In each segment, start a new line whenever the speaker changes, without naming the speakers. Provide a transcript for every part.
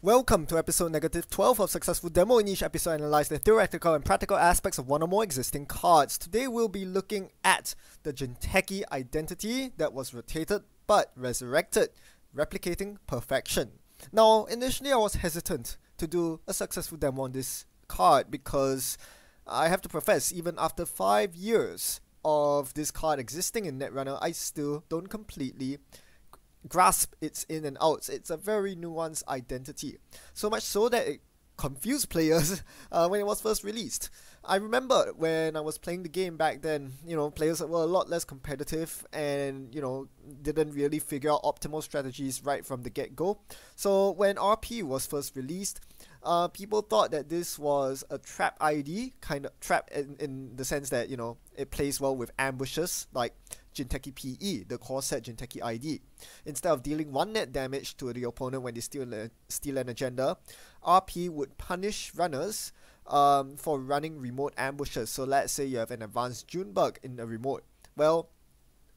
Welcome to episode negative 12 of Successful Demo. In each episode, analyze the theoretical and practical aspects of one or more existing cards. Today, we'll be looking at the Jinteki identity that was rotated but resurrected, replicating perfection. Now, initially, I was hesitant to do a successful demo on this card because I have to profess, even after 5 years of this card existing in Netrunner, I still don't completely grasp its in and outs. It's a very nuanced identity, so much so that it confused players when it was first released. I remember when I was playing the game back then, players were a lot less competitive and, didn't really figure out optimal strategies right from the get-go. So when RP was first released, people thought that this was a trap ID, kind of trap in the sense that, it plays well with ambushes like Jinteki PE, the core set Jinteki ID. Instead of dealing 1 net damage to the opponent when they steal an agenda, RP would punish runners for running remote ambushes. So let's say you have an advanced Junebug in a remote. Well,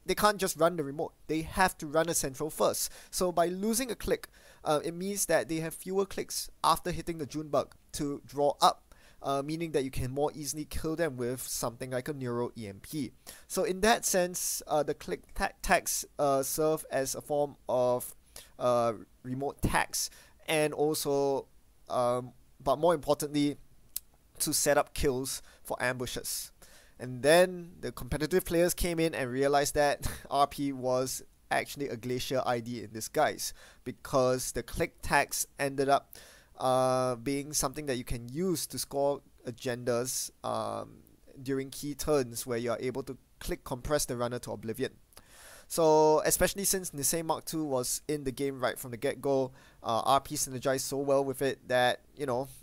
they can't just run the remote. They have to run a central first. So by losing a click, it means that they have fewer clicks after hitting the Junebug to draw up. Meaning that you can more easily kill them with something like a Neuro EMP. So in that sense, the click tags serve as a form of remote tags, and also, but more importantly, to set up kills for ambushes. And then the competitive players came in and realized that RP was actually a Glacier ID in disguise, because the click tags ended up being something that you can use to score agendas during key turns where you are able to click compress the runner to oblivion. So especially since Nisei Mark II was in the game right from the get-go, RP synergized so well with it that,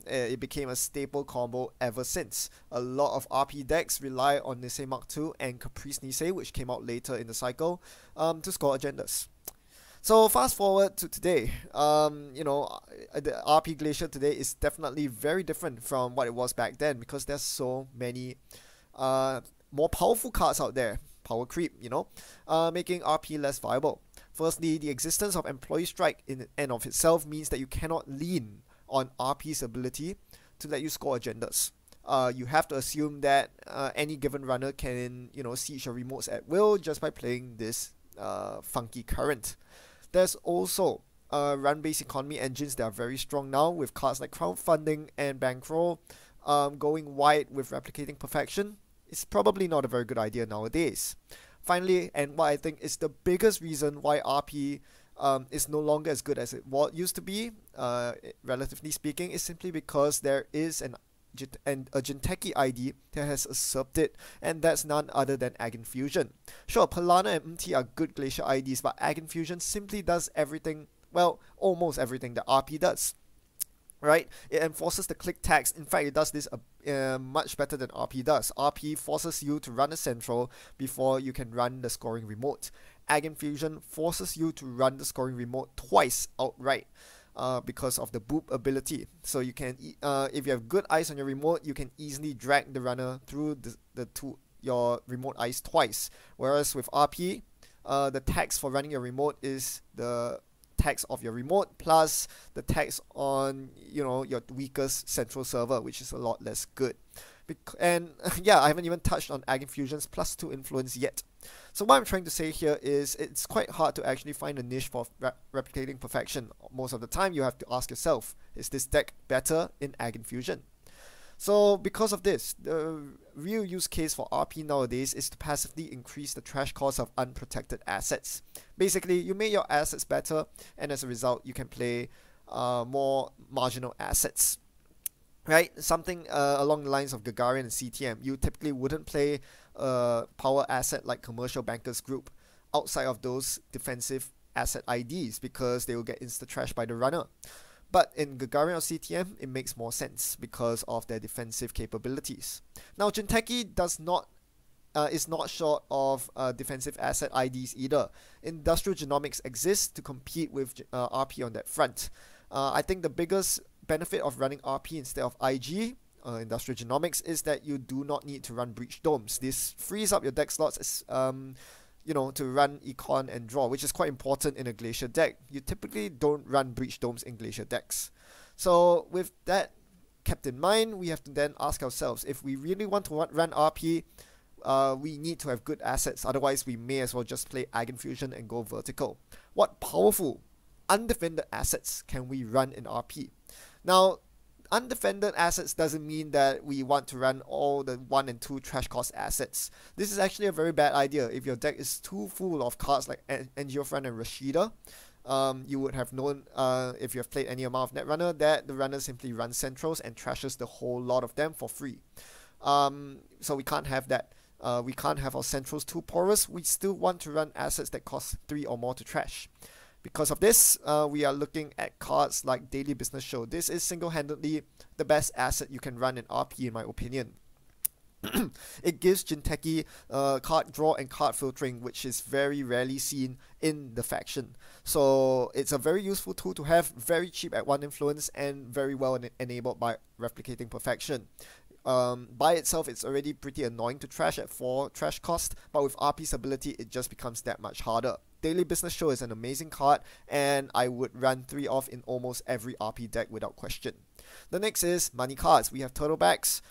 it became a staple combo ever since. A lot of RP decks rely on Nisei Mark II and Caprice Nisei, which came out later in the cycle, to score agendas. So fast forward to today, the RP Glacier today is definitely very different from what it was back then, because there's so many more powerful cards out there. Power creep, making RP less viable. Firstly, the existence of Employee Strike in and of itself means that you cannot lean on RP's ability to let you score agendas. You have to assume that any given runner can, siege your remotes at will just by playing this funky current. There's also run-based economy engines that are very strong now, with cards like crowdfunding and bankroll. Going wide with replicating perfection is probably not a very good idea nowadays. Finally, and what I think is the biggest reason why RP is no longer as good as it used to be, relatively speaking, is simply because there is a Jinteki ID that has usurped it, and that's none other than Ag Infusion. Sure, Polana and MT are good Glacier IDs, but Ag Infusion simply does everything, well, almost everything that RP does. Right? It enforces the click tags. In fact, it does this much better than RP does. RP forces you to run a central before you can run the scoring remote. Ag Infusion forces you to run the scoring remote twice outright. Because of the boop ability. So you can, if you have good eyes on your remote, you can easily drag the runner through your remote eyes twice. Whereas with RP, the tags for running your remote is the tags of your remote plus the tags on, your weakest central server, which is a lot less good. And yeah, I haven't even touched on Ag Infusion's +2 influence yet. So what I'm trying to say here is it's quite hard to actually find a niche for replicating perfection. Most of the time you have to ask yourself, is this deck better in Ag Infusion? So because of this, the real use case for RP nowadays is to passively increase the trash cost of unprotected assets. Basically, you make your assets better, and as a result, you can play more marginal assets. Right? Something along the lines of Gagarin and CTM. You typically wouldn't play a power asset like Commercial Bankers Group outside of those defensive asset IDs, because they will get insta-trashed by the runner. But in Gagarin or CTM, it makes more sense because of their defensive capabilities. Now, Jinteki is not short of defensive asset IDs either. Industrial Genomics exists to compete with RP on that front. I think the biggest benefit of running RP instead of IG, Industrial Genomics, is that you do not need to run Breach Domes. This frees up your deck slots as to run econ and draw, which is quite important in a glacier deck. You typically don't run breach domes in glacier decks. So with that kept in mind, we have to then ask ourselves, if we really want to run RP, we need to have good assets. Otherwise, we may as well just play Eigenfusion and go vertical. What powerful, undefended assets can we run in RP? Now, undefended assets doesn't mean that we want to run all the 1 and 2 trash cost assets. This is actually a very bad idea. If your deck is too full of cards like Angiofran and Rashida, you would have known, if you have played any amount of Netrunner, that the runner simply runs centrals and trashes the whole lot of them for free. So we can't have that. We can't have our centrals too porous. We still want to run assets that cost 3 or more to trash. Because of this, we are looking at cards like Daily Business Show. This is single-handedly the best asset you can run in RP, in my opinion. It gives Jinteki card draw and card filtering, which is very rarely seen in the faction. So it's a very useful tool to have, very cheap at 1 influence, and very well enabled by Replicating Perfection. By itself, it's already pretty annoying to trash at 4 trash cost, but with RP's ability, it just becomes that much harder. Daily Business Show is an amazing card, and I would run 3 off in almost every RP deck without question. The next is money cards. We have Turtlebacks.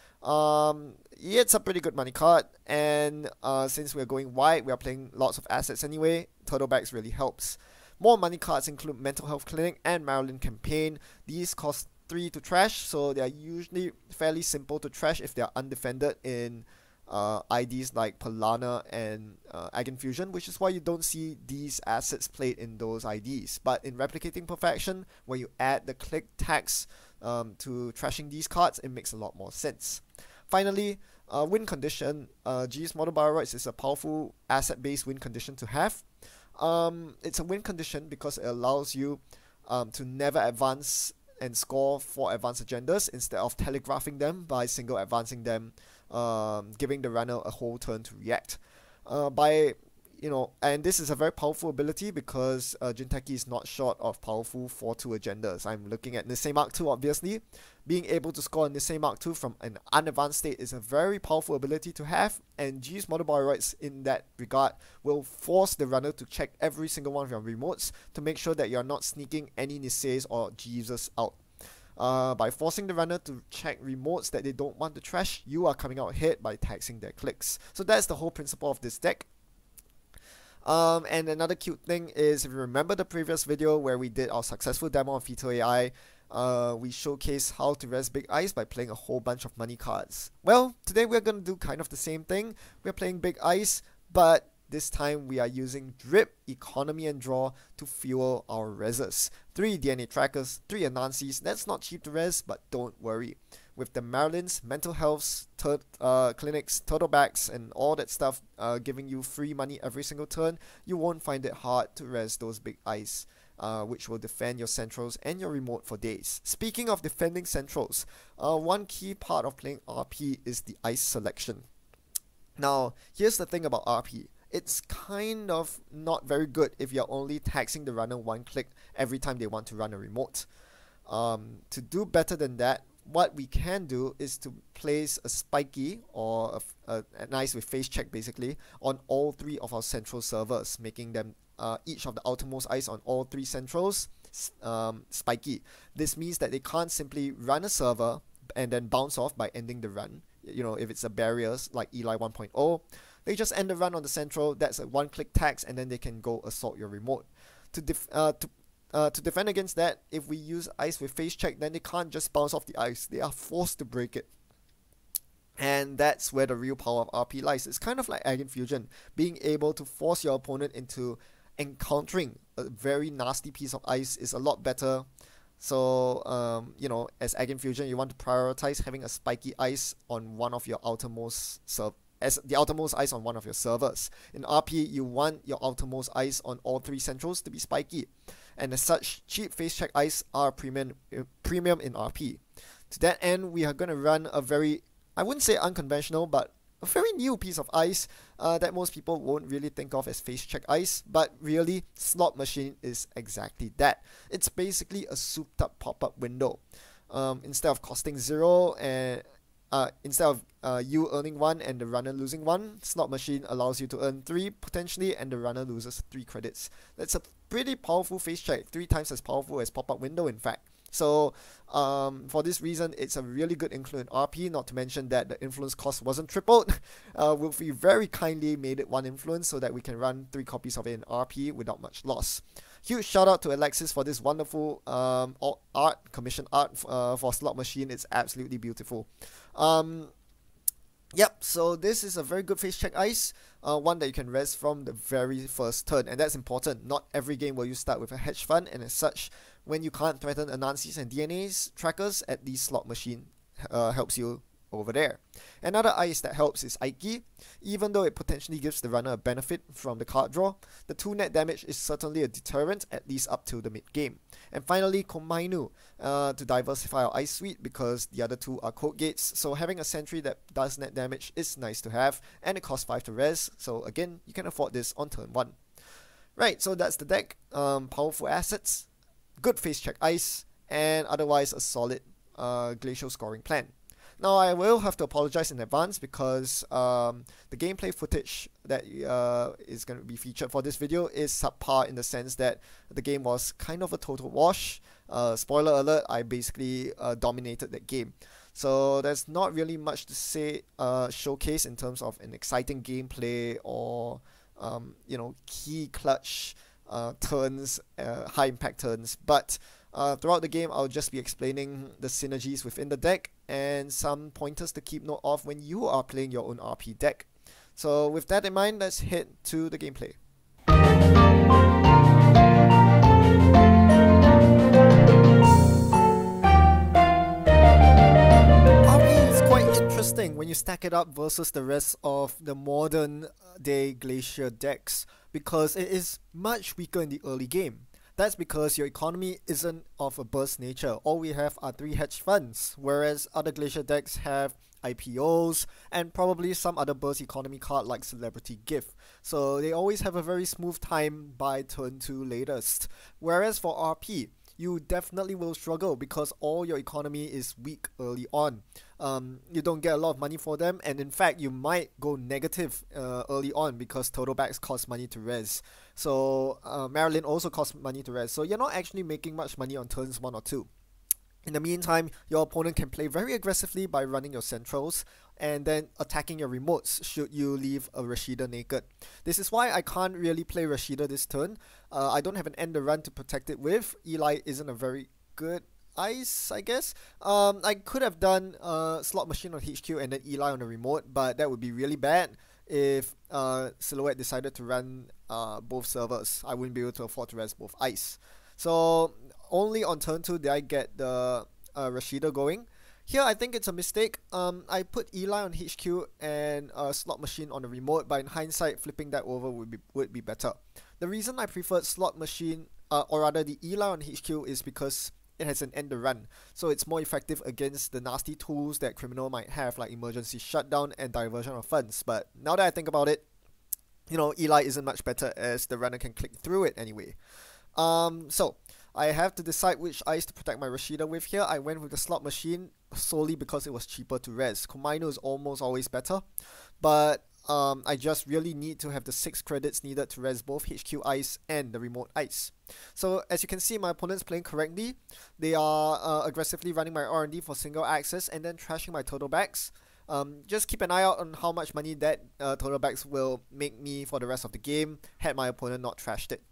Yeah, it's a pretty good money card, and since we're going wide, we are playing lots of assets anyway, Turtlebacks really helps. More money cards include Mental Health Clinic and Marilyn Campaign. These cost 3 to trash, so they are usually fairly simple to trash if they are undefended in IDs like Polana and Eigenfusion, which is why you don't see these assets played in those IDs. But in Replicating Perfection, when you add the click tax to trashing these cards, it makes a lot more sense. Finally, win condition. G's Model Bioroids is a powerful asset-based win condition to have. It's a win condition because it allows you to never advance and score 4 advanced agendas instead of telegraphing them by single advancing them, giving the runner a whole turn to react. And this is a very powerful ability because Jinteki is not short of powerful 4-2 agendas. I'm looking at Nisei Mark II, obviously. Being able to score a Nisei Mark II from an unadvanced state is a very powerful ability to have, and G's Model Bioroids in that regard will force the runner to check every single one of your remotes to make sure that you're not sneaking any Niseis or Jeeves out. By forcing the runner to check remotes that they don't want to trash, you are coming out ahead by taxing their clicks. So that's the whole principle of this deck. And another cute thing is, if you remember the previous video where we did our successful demo of Fetal AI, we showcased how to res Big Ice by playing a whole bunch of money cards. Well, today we're going to do kind of the same thing. We're playing Big Ice, but this time we are using Drip, Economy, and Draw to fuel our reses. 3 DNA Trackers, 3 Anansis. That's not cheap to res, but don't worry. With the Marilyns, Mental Healths, Clinics, Turtlebacks, and all that stuff giving you free money every single turn, you won't find it hard to res those Big Ice, which will defend your centrals and your remote for days. Speaking of defending centrals, one key part of playing RP is the ice selection. Now, here's the thing about RP. It's kind of not very good if you're only taxing the runner 1 click every time they want to run a remote. To do better than that, what we can do is to place a spiky or an ice with face check basically on all 3 of our central servers, making them each of the outermost ice on all 3 centrals spiky. This means that they can't simply run a server and then bounce off by ending the run. If it's a barriers like Eli 1.0, they just end the run on the central. That's a 1-click tax, and then they can go assault your remote. To defend against that, if we use ice with face check, then they can't just bounce off the ice. They are forced to break it. And that's where the real power of RP lies. It's kind of like Eigenfusion, being able to force your opponent into encountering a very nasty piece of ice is a lot better. So, as Eigenfusion, you want to prioritize having a spiky ice on one of your outermost as the outermost ice on one of your servers. In RP, you want your outermost ice on all 3 centrals to be spiky. And as such, cheap face check ice are premium in RP. To that end, we are going to run a very, I wouldn't say unconventional, but a very new piece of ice that most people won't really think of as face check ice, but really, Slot Machine is exactly that. It's basically a souped up pop-up window. Instead of costing 0 instead of you earning 1 and the runner losing 1, slot machine allows you to earn 3 potentially, and the runner loses 3 credits. That's a pretty powerful face check, 3 times as powerful as pop-up window in fact. So for this reason, it's a really good influence RP, not to mention that the influence cost wasn't tripled. We very kindly made it 1 influence so that we can run 3 copies of it in RP without much loss. Huge shout out to Alexis for this wonderful commission art for Slot Machine. It's absolutely beautiful. Yep, so this is a very good face check ice, one that you can res from the very first turn, and that's important. Not every game will you start with a hedge fund, and as such, when you can't threaten Anansi's and DNA's trackers, at least Slot Machine helps you over there. Another ice that helps is Aiki. Even though it potentially gives the runner a benefit from the card draw, the 2 net damage is certainly a deterrent, at least up till the mid game. And finally, Komainu, to diversify our ice suite because the other 2 are code gates, so having a sentry that does net damage is nice to have, and it costs 5 to res, so again, you can afford this on turn 1. Right, so that's the deck. Powerful assets, good face check ice, and otherwise a solid glacial scoring plan. Now, I will have to apologize in advance because the gameplay footage that is going to be featured for this video is subpar in the sense that the game was kind of a total wash. Spoiler alert, I basically dominated that game. So there's not really much to say showcase in terms of an exciting gameplay or key clutch turns, high impact turns, but throughout the game, I'll just be explaining the synergies within the deck and some pointers to keep note of when you are playing your own RP deck. So with that in mind, let's head to the gameplay. RP is quite interesting when you stack it up versus the rest of the modern day Glacier decks because it is much weaker in the early game. That's because your economy isn't of a burst nature. All we have are 3 hedge funds, whereas other Glacier decks have IPOs and probably some other burst economy card like Celebrity Gift. So they always have a very smooth time by turn 2 latest. Whereas for RP, you definitely will struggle because all your economy is weak early on. You don't get a lot of money for them, and in fact you might go negative early on because total backs cost money to res. So Marilyn also costs money to res, so you're not actually making much money on turns 1 or 2. In the meantime, your opponent can play very aggressively by running your centrals and then attacking your remotes should you leave a Rashida naked. This is why I can't really play Rashida this turn. I don't have an end to run to protect it with. Eli isn't a very good ice, I guess. I could have done Slot Machine on HQ and then Eli on the remote, but that would be really bad if Silhouette decided to run both servers. I wouldn't be able to afford to res both ice. So only on turn 2 did I get the Rashida going. Here I think it's a mistake. I put Eli on HQ and Slot Machine on the remote, but in hindsight flipping that over would be better. The reason I preferred Slot Machine, or rather the Eli on HQ, is because it has an end to run, so it's more effective against the nasty tools that Criminal might have like emergency shutdown and diversion of funds. But now that I think about it, Eli isn't much better as the runner can click through it anyway. So I have to decide which ice to protect my Rashida with here. I went with the Slot Machine solely because it was cheaper to res. Komainu is almost always better, but I just really need to have the 6 credits needed to res both HQ ice and the remote ice. So as you can see, my opponent's playing correctly. They are aggressively running my R&D for single access and then trashing my total backs. Just keep an eye out on how much money that total backs will make me for the rest of the game had my opponent not trashed it.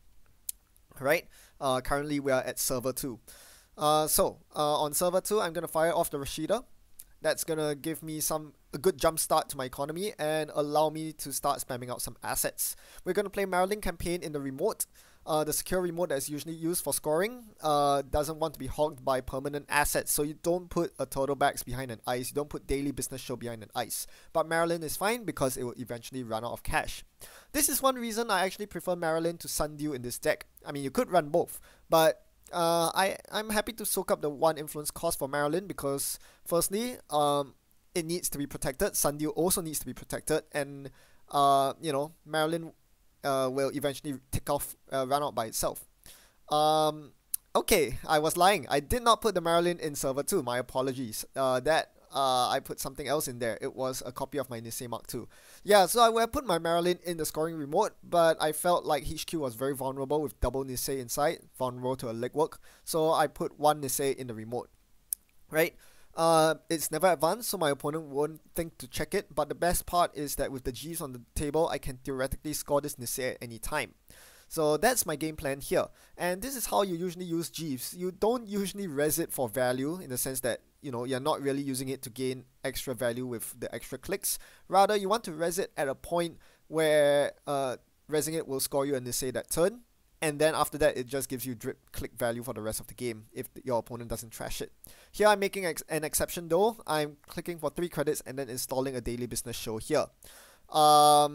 Alright, currently we are at server 2. So on server 2, I'm going to fire off the Rashida. That's going to give me a good jump start to my economy and allow me to start spamming out some assets. We're going to play Marilyn campaign in the remote. The secure remote that is usually used for scoring doesn't want to be hogged by permanent assets, so you don't put a total backs behind an ice, you don't put daily business show behind an ice. But Marilyn is fine because it will eventually run out of cash. This is one reason I actually prefer Marilyn to Sundew in this deck. I mean, you could run both, but I'm happy to soak up the 1 influence cost for Marilyn because firstly, it needs to be protected. Sundew also needs to be protected, and Marilyn will eventually run out by itself. Okay, I was lying. I did not put the Marilyn in server 2. My apologies. That I put something else in there. It was a copy of my Nisei Mark II. Yeah, so I would have put my Marilyn in the scoring remote, but I felt like HQ was very vulnerable with double Nisei inside, vulnerable to a legwork, so I put one Nisei in the remote. Right? It's never advanced, so my opponent won't think to check it, but the best part is that with the G's on the table, I can theoretically score this Nisei at any time. So that's my game plan here, and this is how you usually use Jeeves. You don't usually res it for value in the sense that, you know, you're not really using it to gain extra value with the extra clicks. Rather, you want to res it at a point where resing it will score you a Nisei that turn, and then after that it just gives you drip click value for the rest of the game if your opponent doesn't trash it. Here I'm making an exception though. I'm clicking for 3 credits and then installing a daily business show here. I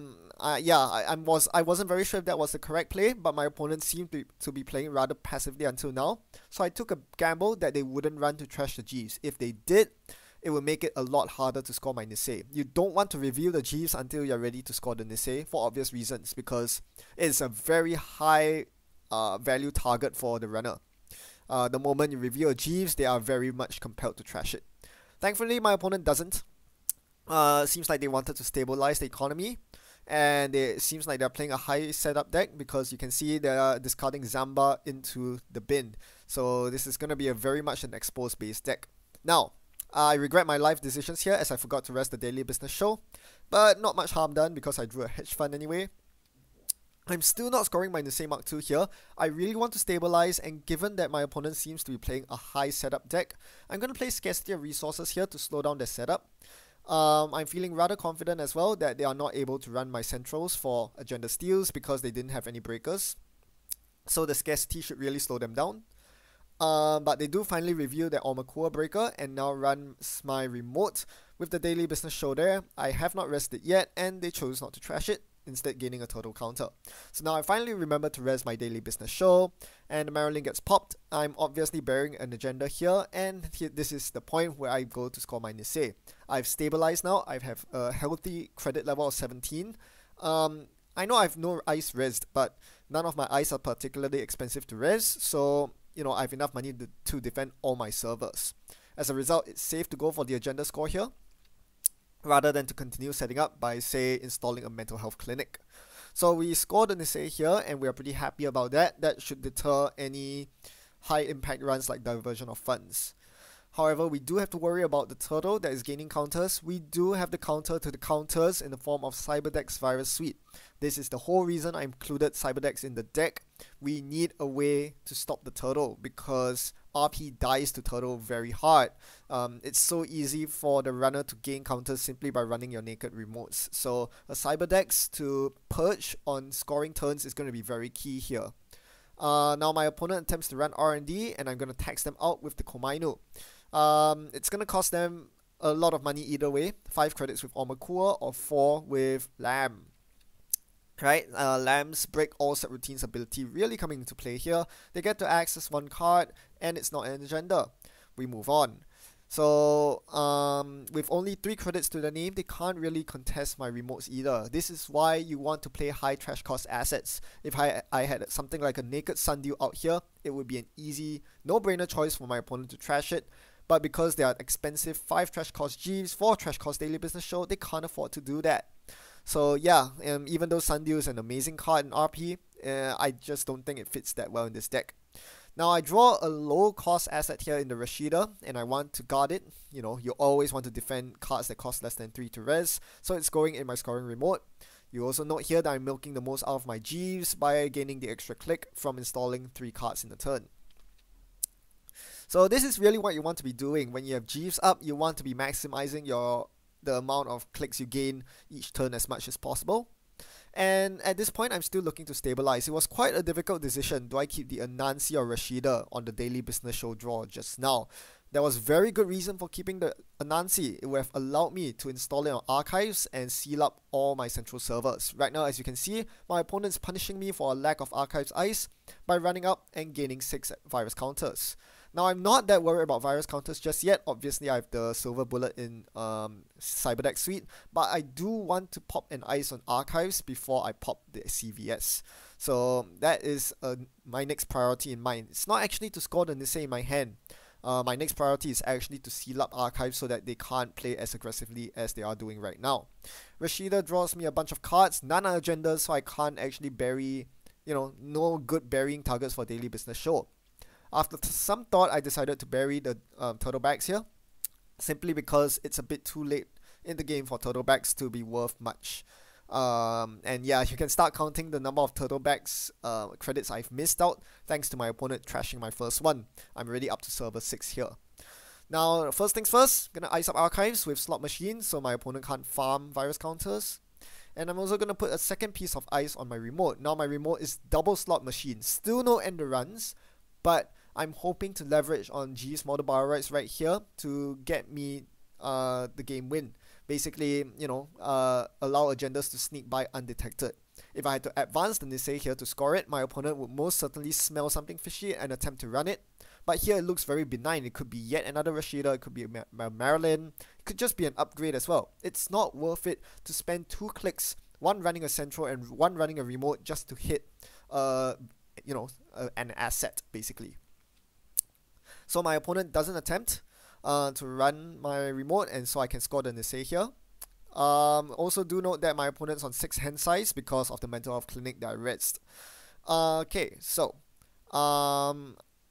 wasn't very sure if that was the correct play, but my opponent seemed to be playing rather passively until now, so I took a gamble that they wouldn't run to trash the Jeeves. If they did, it would make it a lot harder to score my Nisei. You don't want to reveal the Jeeves until you're ready to score the Nisei for obvious reasons, because it's a very high value target for the runner. The moment you reveal a Jeeves, they are very much compelled to trash it. Thankfully, my opponent doesn't. Seems like they wanted to stabilize the economy, and it seems like they're playing a high setup deck because you can see they're discarding Zamba into the bin. So this is going to be a very much an exposed based deck. Now, I regret my life decisions here as I forgot to rest the daily business show, but not much harm done because I drew a hedge fund anyway. I'm still not scoring my Nisei Mark II here. I really want to stabilize, and given that my opponent seems to be playing a high setup deck, I'm going to play Scarcity of Resources here to slow down their setup. I'm feeling rather confident as well that they are not able to run my centrals for agenda steals because they didn't have any breakers. So the scarcity should really slow them down. But they do finally reveal their Omakua breaker and now runs my remote with the daily business show there. I have not rested yet and they chose not to trash it, instead gaining a total counter. So now I finally remember to res my daily business show, and the Marilyn gets popped. I'm obviously bearing an agenda here, and this is the point where I go to score my Nisei. I've stabilized now. I have a healthy credit level of 17. I know I have no ice resed, but none of my ice are particularly expensive to res, so you know I have enough money to defend all my servers. As a result, it's safe to go for the agenda score here, rather than to continue setting up by, say, installing a mental health clinic. So we scored the Nisei here, and we are pretty happy about that. That should deter any high impact runs like diversion of funds. However, we do have to worry about the turtle that is gaining counters. We do have the counter to the counters in the form of Cyberdeck's Virus Suite. This is the whole reason I included Cyberdecks in the deck. We need a way to stop the turtle because RP dies to turtle very hard. It's so easy for the runner to gain counters simply by running your naked remotes. So a Cyberdecks to purge on scoring turns is going to be very key here. Now my opponent attempts to run R&D, and I'm going to tax them out with the Komainu. It's going to cost them a lot of money either way. 5 credits with Omakua or 4 with Lamb. Right, Lamb's break all set routines ability really coming into play here. They get to access 1 card, and it's not an agenda. We move on. So, with only 3 credits to the name, they can't really contest my remotes either. This is why you want to play high trash cost assets. If I had something like a naked Sundew out here, it would be an easy, no-brainer choice for my opponent to trash it. But because they are expensive 5 trash cost Jeeves, 4 trash cost daily business show, they can't afford to do that. So yeah, even though Sundew is an amazing card in RP, I just don't think it fits that well in this deck. Now I draw a low cost asset here in the Rashida, and I want to guard it. You know, you always want to defend cards that cost less than 3 to res, so it's going in my scoring remote. You also note here that I'm milking the most out of my Jeeves by gaining the extra click from installing 3 cards in a turn. So this is really what you want to be doing. When you have Jeeves up, you want to be maximizing the amount of clicks you gain each turn as much as possible. And at this point, I'm still looking to stabilize. It was quite a difficult decision. Do I keep the Anansi or Rashida on the daily business show draw just now? There was very good reason for keeping the Anansi. It would have allowed me to install it on archives and seal up all my central servers. Right now, as you can see, my opponent's punishing me for a lack of archives ice by running up and gaining 6 virus counters. Now, I'm not that worried about virus counters just yet. Obviously, I have the silver bullet in Cyberdeck Suite, but I do want to pop an ice on archives before I pop the CVS. So that is my next priority in mind. It's not actually to score the Nisei in my hand. My next priority is actually to seal up archives so that they can't play as aggressively as they are doing right now. Rashida draws me a bunch of cards, none are agendas, so I can't actually bury, no good burying targets for daily business show. After some thought, I decided to bury the turtlebacks here, simply because it's a bit too late in the game for turtlebacks to be worth much. And yeah, you can start counting the number of turtlebacks credits I've missed out thanks to my opponent trashing my first one. I'm already up to server 6 here. Now, first things first, gonna ice up archives with slot machines so my opponent can't farm virus counters. And I'm also gonna put a second piece of ice on my remote. Now my remote is double slot machine, still no ender runs, but I'm hoping to leverage on G's model biorites right here to get me the game win. Basically, allow agendas to sneak by undetected. If I had to advance the Nisei here to score it, my opponent would most certainly smell something fishy and attempt to run it. But here it looks very benign. It could be yet another Rashida, it could be a Marilyn, it could just be an upgrade as well. It's not worth it to spend 2 clicks, one running a central and one running a remote just to hit an asset, basically. So my opponent doesn't attempt to run my remote, and so I can score the Nisei here. Also do note that my opponent's on 6 hand size because of the mental health clinic that I read. Okay, so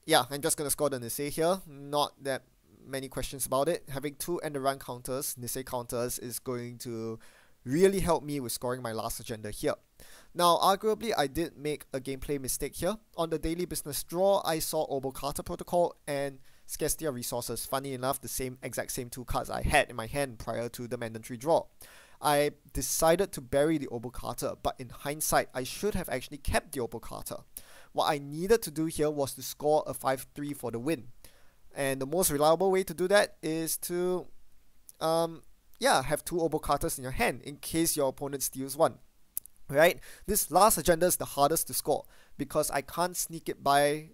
yeah, I'm just gonna score the Nisei here. Not that many questions about it. Having 2 end run counters, Nisei counters, is going to really help me with scoring my last agenda here. Now, arguably, I did make a gameplay mistake here. On the daily business draw, I saw Obokata Protocol and Scarcity of Resources. Funny enough, the exact same 2 cards I had in my hand prior to the mandatory draw. I decided to bury the Obokata, but in hindsight, I should have actually kept the Obokata. What I needed to do here was to score a 5-3 for the win. And the most reliable way to do that is to have 2 Obokatas in your hand in case your opponent steals one. Right? This last agenda is the hardest to score because I can't sneak it by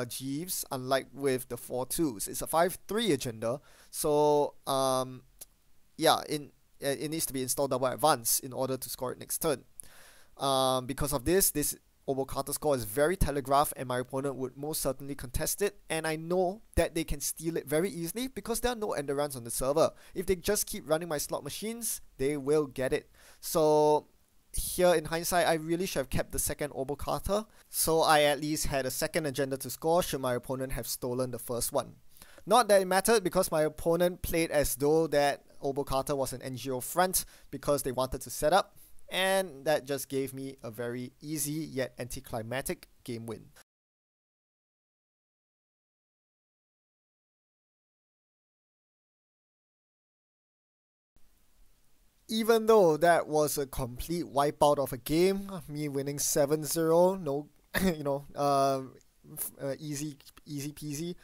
Jeeves, unlike with the 4-2s. It's a 5-3 agenda, so it needs to be installed double advance in order to score it next turn. Because of this Obokata score is very telegraphed and my opponent would most certainly contest it, and I know that they can steal it very easily because there are no ender runs on the server. If they just keep running my slot machines, they will get it. So here in hindsight, I really should have kept the second Obokata, so I at least had a second agenda to score should my opponent have stolen the first one. Not that it mattered because my opponent played as though that Obokata was an NGO front because they wanted to set up, and that just gave me a very easy yet anticlimactic game win. Even though that was a complete wipeout of a game, me winning 7-0, no, easy peasy.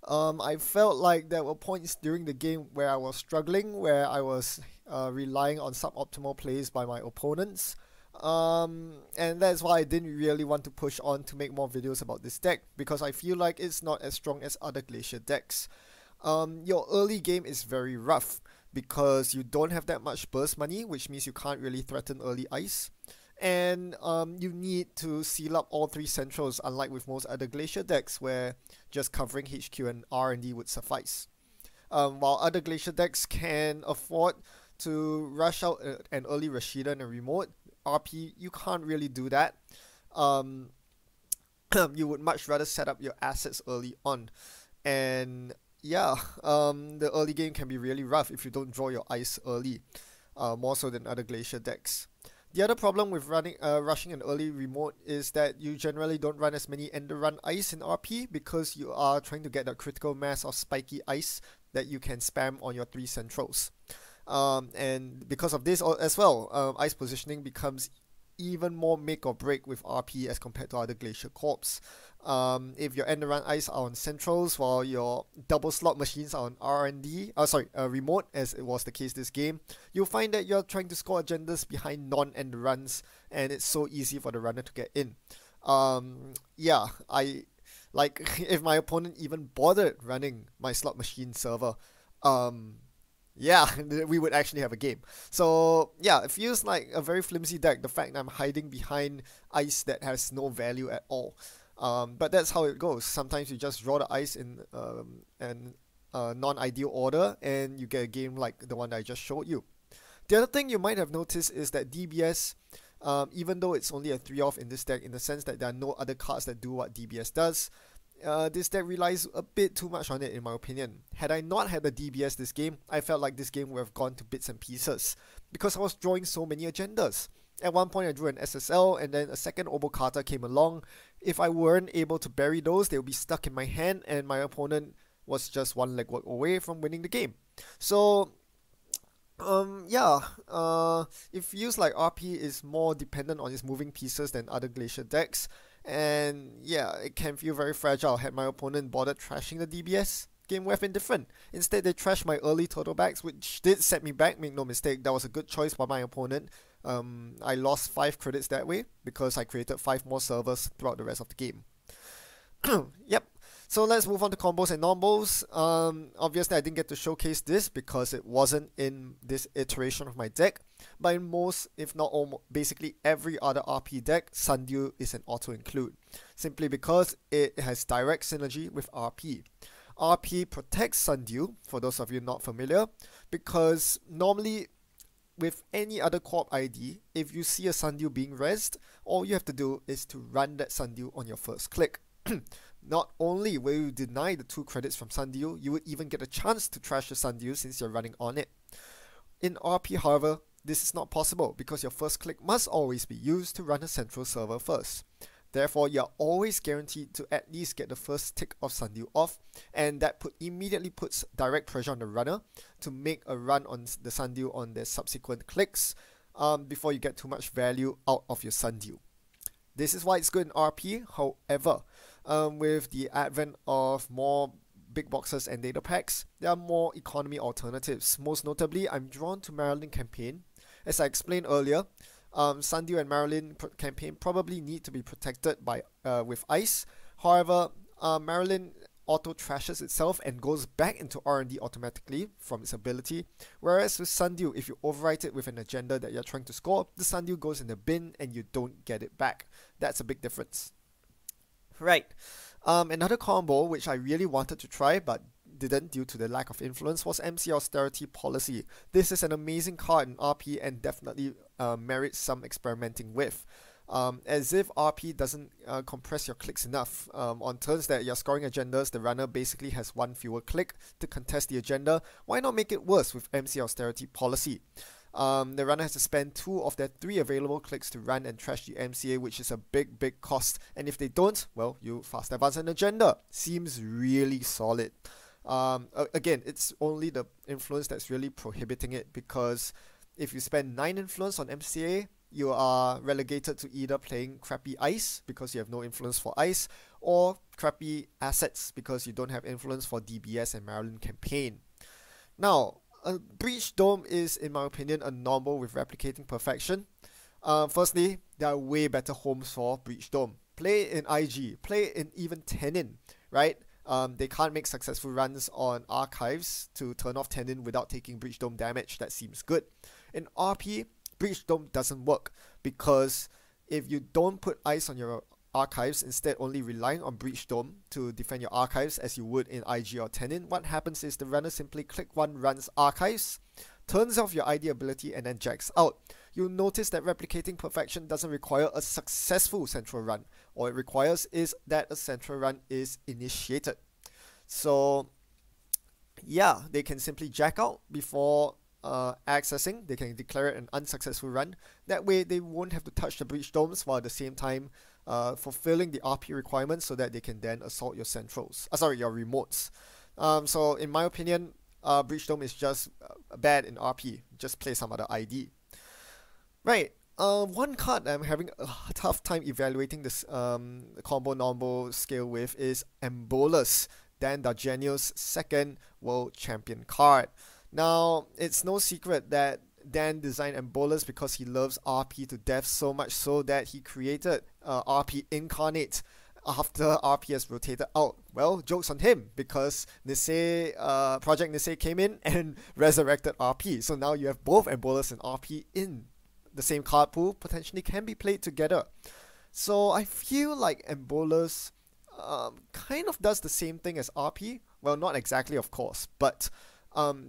I felt like there were points during the game where I was struggling, where I was relying on suboptimal plays by my opponents. And that's why I didn't really want to push on to make more videos about this deck, because I feel like it's not as strong as other Glacier decks. Your early game is very rough because you don't have that much burst money, which means you can't really threaten early ice. And you need to seal up all 3 centrals, unlike with most other Glacier decks where just covering HQ and R&D would suffice. While other Glacier decks can afford to rush out an early Rashida and a remote, RP, you can't really do that. You would much rather set up your assets early on. And yeah, the early game can be really rough if you don't draw your ice early, more so than other Glacier decks. The other problem with rushing an early remote is that you generally don't run as many ender run ice in RP because you are trying to get a critical mass of spiky ice that you can spam on your 3 centrals. And because of this as well, ice positioning becomes even more make or break with RP as compared to other Glacier Corps. If your end run ice are on centrals while your double slot machines are on remote, as it was the case this game, you'll find that you're trying to score agendas behind non-end runs, and it's so easy for the runner to get in. If my opponent even bothered running my slot machine server, we would actually have a game. So yeah, it feels like a very flimsy deck, the fact that I'm hiding behind ice that has no value at all. But that's how it goes. Sometimes you just draw the ice in an non-ideal order, and you get a game like the one that I just showed you. The other thing you might have noticed is that DBS, even though it's only a 3-off in this deck, in the sense that there are no other cards that do what DBS does, this deck relies a bit too much on it, in my opinion. Had I not had the DBS this game, I felt like this game would have gone to bits and pieces, because I was drawing so many agendas. At one point I drew an SSL, and then a second Obokata came along. If I weren't able to bury those, they would be stuck in my hand, and my opponent was just one legwork away from winning the game. So it feels like RP is more dependent on its moving pieces than other Glacier decks, and yeah, it can feel very fragile. Had my opponent bothered trashing the DBS, game would have been different. Instead, they trashed my early turtle backs, which did set me back, make no mistake. That was a good choice by my opponent. I lost 5 credits that way, because I created 5 more servers throughout the rest of the game. Yep. So let's move on to combos and Nonbos. Obviously I didn't get to showcase this because it wasn't in this iteration of my deck, but in most, if not almost, basically every other RP deck, Sundew is an auto-include, simply because it has direct synergy with RP. RP protects Sundew, for those of you not familiar, because normally with any other corp ID, if you see a Sundew being rezzed, all you have to do is to run that Sundew on your first click. Not only will you deny the 2 credits from Sundew, you would even get a chance to trash the Sundew since you're running on it. In RP, however, this is not possible because your first click must always be used to run a central server first. Therefore, you're always guaranteed to at least get the first tick of Sundew off, and that immediately puts direct pressure on the runner to make a run on the Sundew on their subsequent clicks before you get too much value out of your Sundew. This is why it's good in RP. However, with the advent of more big boxes and data packs, there are more economy alternatives. Most notably, I'm drawn to Maryland campaign. As I explained earlier, Sundew and Maryland campaign probably need to be protected by with ice. However, Maryland auto trashes itself and goes back into R&D automatically from its ability, whereas with Sundew, if you overwrite it with an agenda that you're trying to score, the Sundew goes in the bin and you don't get it back. That's a big difference. Right. Another combo which I really wanted to try but didn't due to the lack of influence was MC Austerity Policy. This is an amazing card in RP and definitely merits some experimenting with. As if RP doesn't compress your clicks enough. On turns that you're scoring agendas, the runner basically has 1 fewer click to contest the agenda. Why not make it worse with MC Austerity Policy? The runner has to spend 2 of their 3 available clicks to run and trash the MCA, which is a big cost. And if they don't, well, you fast advance an agenda. Seems really solid. Again, it's only the influence that's really prohibiting it, because if you spend 9 influence on MCA, you are relegated to either playing crappy ice because you have no influence for ice, or crappy assets because you don't have influence for DBS and Maryland campaign. Now, Breach Dome is, in my opinion, a Nonbo with replicating perfection. Firstly, there are way better homes for Breach Dome. Play in IG, play in even Tenin, right? They can't make successful runs on archives to turn off Tenin without taking Breach Dome damage. That seems good. In RP, Breach Dome doesn't work, because if you don't put ice on your archives, instead only relying on Breach Dome to defend your archives as you would in IG or Tenin, what happens is the runner simply click 1, runs archives, turns off your ID ability, and then jacks out. You'll notice that replicating perfection doesn't require a successful central run. All it requires is that a central run is initiated. So yeah, they can simply jack out before accessing. They can declare it an unsuccessful run. That way they won't have to touch the Breach Domes, while at the same time fulfilling the RP requirements, so that they can then assault your centrals. Your remotes. So in my opinion, Breach Dome is just bad in RP. Just play some other ID. Right. One card that I'm having a tough time evaluating this combo Nonbo scale with is Embolus, Dan Dargenio's 2nd World Champion card. Now, it's no secret that Dan designed Embolus because he loves RP to death, so much so that he created RP Incarnate after RP has rotated out. Well, joke's on him, because Project Nisei came in and resurrected RP. So now you have both Embolus and RP in the same card pool, potentially can be played together. So I feel like Embolus kind of does the same thing as RP. Well, not exactly, of course, but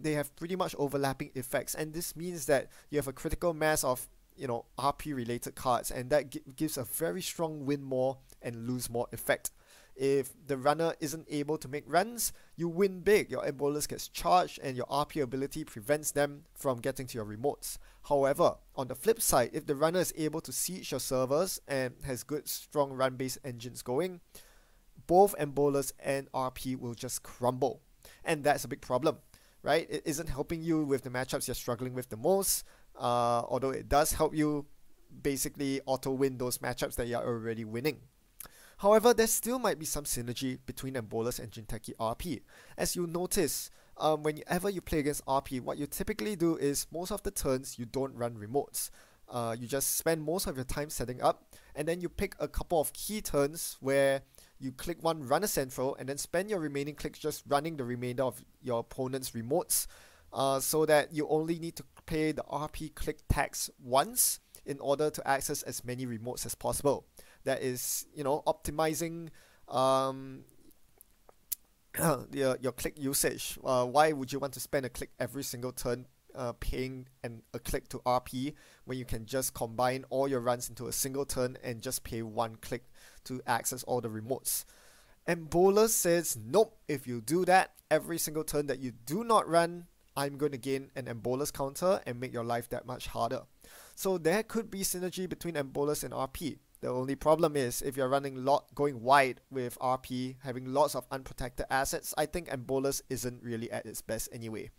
they have pretty much overlapping effects, and this means that you have a critical mass of RP related cards, and that gives a very strong win more and lose more effect. If the runner isn't able to make runs, you win big. Your Embolus gets charged and your RP ability prevents them from getting to your remotes. However, on the flip side, if the runner is able to siege your servers and has good strong run-based engines going, both Embolus and RP will just crumble. And that's a big problem, right? It isn't helping you with the matchups you're struggling with the most, although it does help you basically auto-win those matchups that you're already winning. However, there still might be some synergy between Embolus and Jinteki RP. As you'll notice, whenever you play against RP, what you typically do is most of the turns you don't run remotes. You just spend most of your time setting up, and then you pick a couple of key turns where you click one runner central and then spend your remaining clicks just running the remainder of your opponent's remotes, so that you only need to pay the RP click tax once in order to access as many remotes as possible. That is, optimizing your click usage. Why would you want to spend a click every single turn paying a click to RP when you can just combine all your runs into a single turn and just pay one click to access all the remotes? Embolus says, nope, if you do that, every single turn that you do not run, I'm going to gain an Embolus counter and make your life that much harder. So there could be synergy between Embolus and RP. The only problem is if you're going wide with RP, having lots of unprotected assets, I think Embolus isn't really at its best anyway.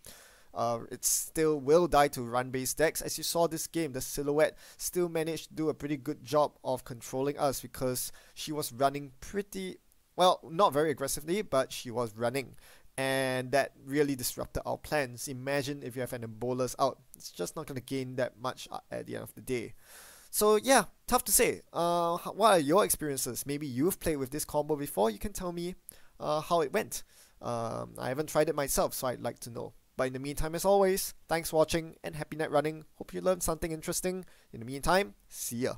It still will die to run-based decks. As you saw this game, the Silhouette still managed to do a pretty good job of controlling us because she was running pretty, well, not very aggressively, but she was running. And that really disrupted our plans. Imagine if you have an Embolus out. It's just not going to gain that much at the end of the day. So yeah, tough to say. What are your experiences? Maybe you've played with this combo before. You can tell me how it went. I haven't tried it myself, so I'd like to know. But in the meantime, as always, thanks for watching and happy net running. Hope you learned something interesting. In the meantime, see ya.